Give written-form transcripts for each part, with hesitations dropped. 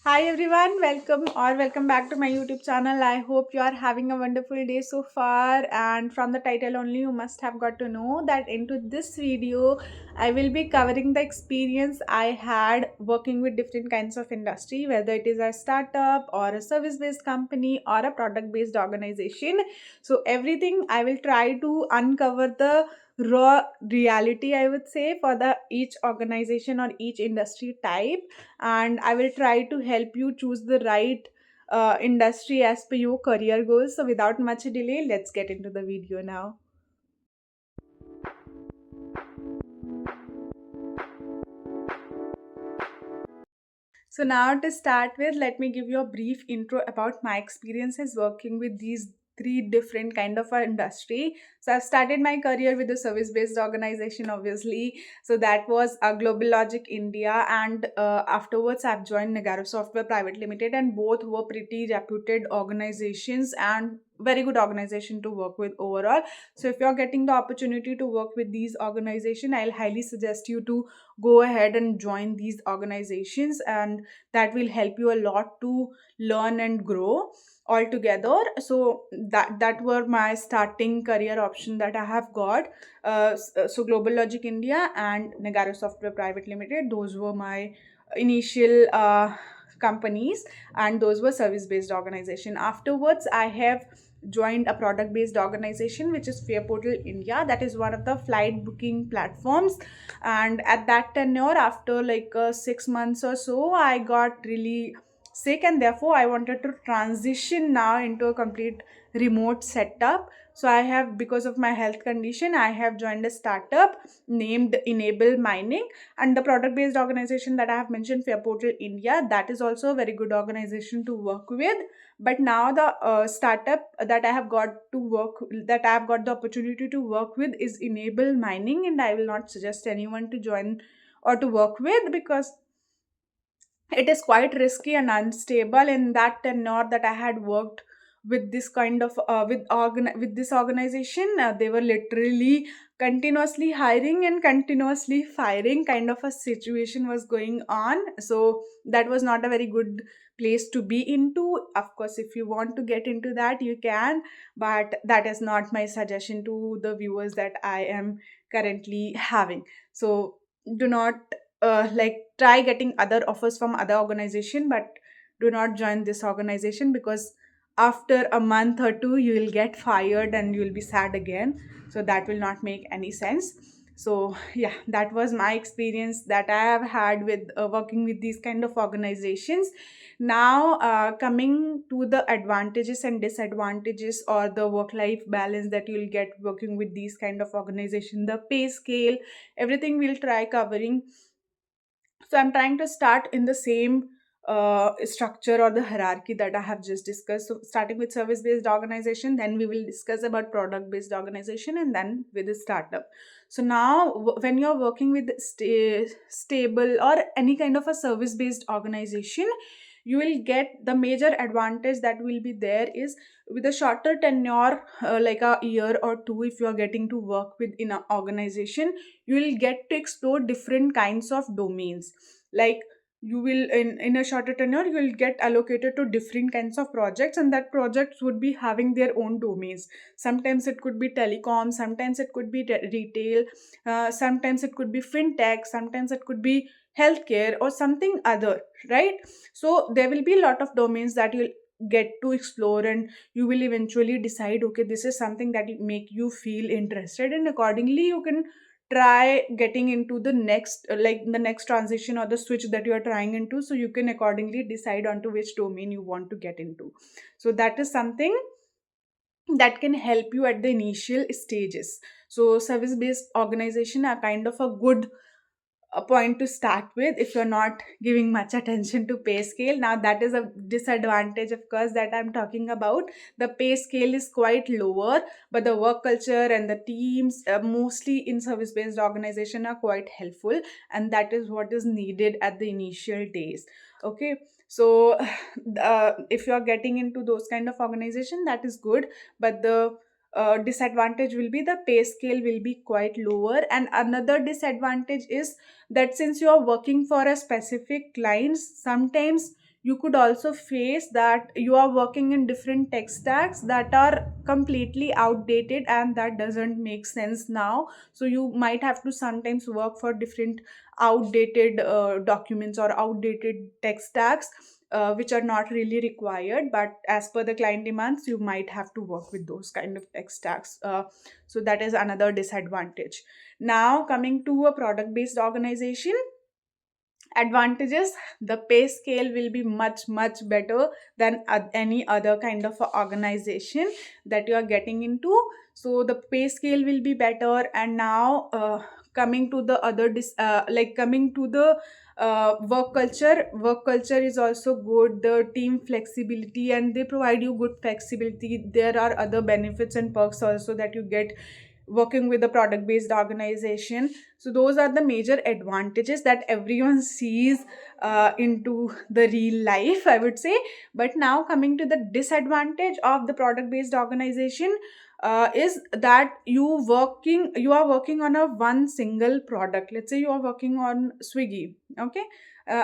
Hi everyone, welcome back to my YouTube channel. I hope you are having a wonderful day so far, and from the title only you must have got to know that into this video I will be covering the experience I had working with different kinds of industry, whether it is a startup or a service based company or a product based organization. So everything I will try to uncover the raw reality, I would say, for the each organization or each industry type, and I will try to help you choose the right industry as per your career goals. So, without much delay, let's get into the video now. So now to start with, let me give you a brief intro about my experiences working with these three different kind of a industry. So I've started my career with a service based organization, obviously. So that was Global Logic India, and afterwards I've joined Nagaro Software Private Limited, and both were pretty reputed organizations and very good organization to work with overall. So if you're getting the opportunity to work with these organization, I'll highly suggest you to go ahead and join these organizations, and that will help you a lot to learn and grow altogether. So that were my starting career option that I have got. So Global Logic India and Nagaro Software Private Limited, those were my initial companies, and those were service based organization. Afterwards I have joined a product based organization, which is Fair Portal India. That is one of the flight booking platforms, and at that tenure, after like 6 months or so, I got really sick, and therefore I wanted to transition now into a complete remote setup. So I have, because of my health condition, I have joined a startup named Enable Mining, and the product based organization that I have mentioned, Fair Portal India, that is also a very good organization to work with. But now the startup that I have got to work, that I have got the opportunity to work with, is Enable Mining, and I will not suggest anyone to join or to work with, because it is quite risky and unstable. In that tenure that I had worked with this kind of with this organization, they were literally continuously hiring and continuously firing, kind of a situation was going on. So that was not a very good place to be into. Of course, if you want to get into that, you can, but that is not my suggestion to the viewers that I am currently having. So do not try getting other offers from other organization, but do not join this organization, because after a month or two you will get fired and you will be sad again. So that will not make any sense. So yeah, that was my experience that I have had with working with these kind of organizations. Now coming to the advantages and disadvantages, or the work life balance that you will get working with these kind of organization, the pay scale, everything we'll try covering. So I'm trying to start in the same structure or the hierarchy that I have just discussed. So starting with service based organization, then we will discuss about product based organization, and then with the startup. So now when you're working with stable or any kind of a service based organization, you will get the major advantage that will be there is, with a shorter tenure, like a year or two, if you are getting to work with in an organization, you will get to explore different kinds of domains. Like, you will, in a shorter tenure, you will get allocated to different kinds of projects, and that projects would be having their own domains. Sometimes it could be telecom, sometimes it could be retail, sometimes it could be fintech, sometimes it could be healthcare or something other, right? So there will be a lot of domains that you'll get to explore, and you will eventually decide, okay, this is something that make you feel interested, and accordingly you can try getting into the next, like the next transition or the switch that you are trying into, so you can accordingly decide onto which domain you want to get into. So that is something that can help you at the initial stages. So service based organization are kind of a good a point to start with if you're not giving much attention to pay scale. Now that is a disadvantage, of course, that I'm talking about. The pay scale is quite lower, but the work culture and the teams, mostly in service based organization, are quite helpful, and that is what is needed at the initial days. Okay, so if you're getting into those kind of organization, that is good, but the disadvantage will be the pay scale will be quite lower. And another disadvantage is that since you are working for a specific clients, sometimes you could also face that you are working in different tech stacks that are completely outdated and that doesn't make sense now. So you might have to sometimes work for different outdated documents or outdated tech stacks, which are not really required, but as per the client demands you might have to work with those kind of tech stacks. So that is another disadvantage. Now coming to a product based organization, advantages: the pay scale will be much better than any other kind of a organization that you are getting into. So the pay scale will be better. And now coming to the other coming to the work culture is also good, the team flexibility, and they provide you good flexibility. There are other benefits and perks also that you get working with a product based organization. So those are the major advantages that everyone sees into the real life, I would say. But now coming to the disadvantage of the product based organization, is that you are working on a one single product. Let's say you are working on Swiggy, okay,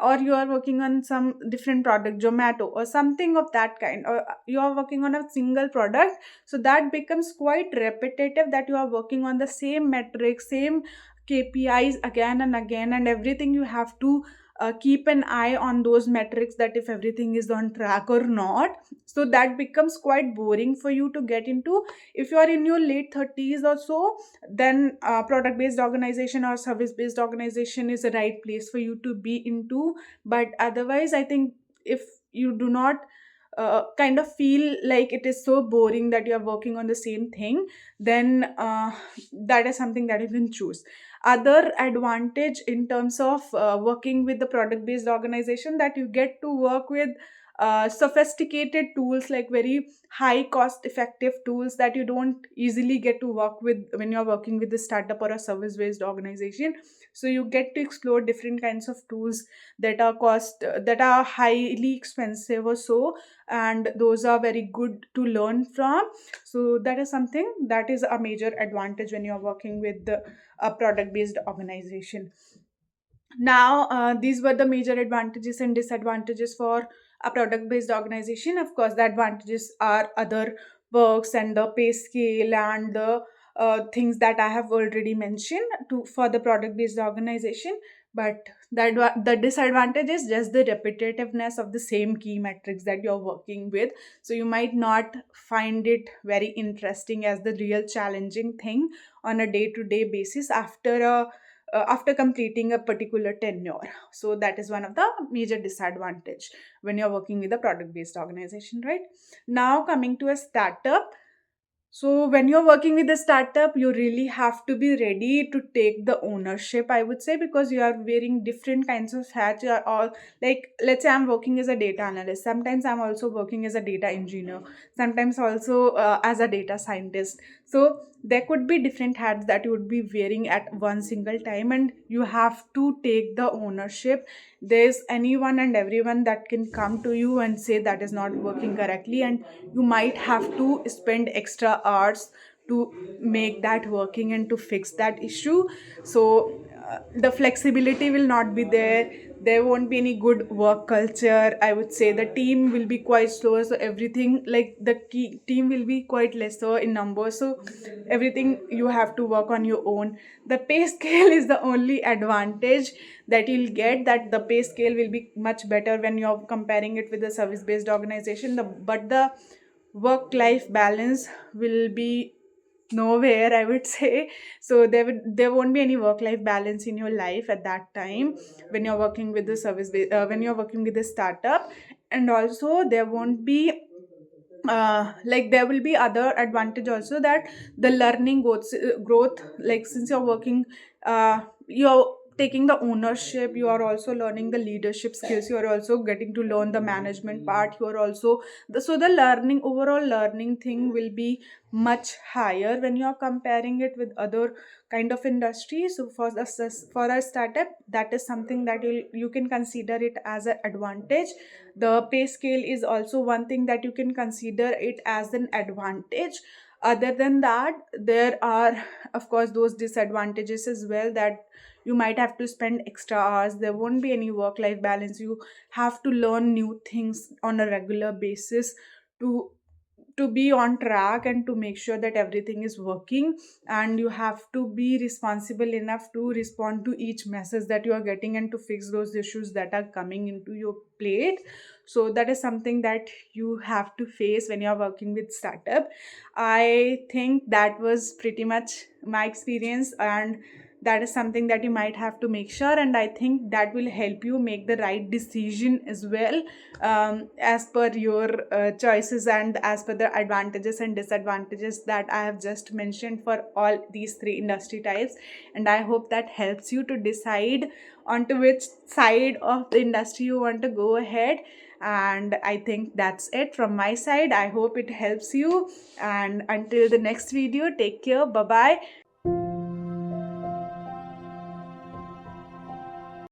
or you are working on some different product, Zomato or something of that kind, or you are working on a single product. So that becomes quite repetitive, that you are working on the same metrics, same KPIs again and again, and everything you have to keep an eye on those metrics, that if everything is on track or not. So that becomes quite boring for you to get into. If you are in your late 30s or so, then product based organization or service based organization is the right place for you to be into. But otherwise, I think if you do not kind of feel like it is so boring that you are working on the same thing, then that is something that you can choose. Other advantage in terms of working with the product based organization, that you get to work with sophisticated tools, like very high cost effective tools that you don't easily get to work with when you're working with a startup or a service based organization. So you get to explore different kinds of tools that are highly expensive or so, and those are very good to learn from. So that is something that is a major advantage when you're working with a product based organization. Now these were the major advantages and disadvantages for a product based organization. Of course, the advantages are other perks and the pay scale and the things that I have already mentioned to for the product based organization. But the disadvantage is just the repetitiveness of the same key metrics that you're working with. So you might not find it very interesting as the real challenging thing on a day to day basis after completing a particular tenure. So that is one of the major disadvantage when you're working with a product based organization, right? Now coming to a startup. So when you're working with a startup, you really have to be ready to take the ownership, I would say, because you are wearing different kinds of hats. You are all, like, let's say I'm working as a data analyst. Sometimes I'm also working as a data engineer. Sometimes also as a data scientist. So there could be different hats that you would be wearing at one single time, and you have to take the ownership. There's anyone and everyone that can come to you and say that is not working correctly, and you might have to spend extra hours to make that working and to fix that issue. So the flexibility will not be there. There won't be any good work culture, I would say. The team will be quite slower, so everything, like the key team will be quite lesser in numbers, so everything you have to work on your own. The pay scale is the only advantage that you'll get, that the pay scale will be much better when you're comparing it with the service based organization. But the work life balance will be nowhere, I would say. So there won't be any work life balance in your life at that time when you're working with the when you're working with a startup. And also there won't be there will be other advantage also, that the learning growth, like since you're working, you're taking the ownership, you are also learning the leadership skills, you are also getting to learn the management part, you are also the learning, overall learning thing will be much higher when you're comparing it with other kind of industry. So for a startup, that is something that you can consider it as an advantage. The pay scale is also one thing that you can consider it as an advantage. Other than that, there are of course those disadvantages as well, that you might have to spend extra hours, there won't be any work life balance, you have to learn new things on a regular basis to be on track and to make sure that everything is working. And you have to be responsible enough to respond to each message that you are getting and to fix those issues that are coming into your plate. So that is something that you have to face when you are working with startup. I think that was pretty much my experience, and that is something that you might have to make sure, and I think that will help you make the right decision as well, as per your choices and as per the advantages and disadvantages that I have just mentioned for all these three industry types. And I hope that helps you to decide onto which side of the industry you want to go ahead. And I think that's it from my side. I hope it helps you. And until the next video, take care. Bye bye.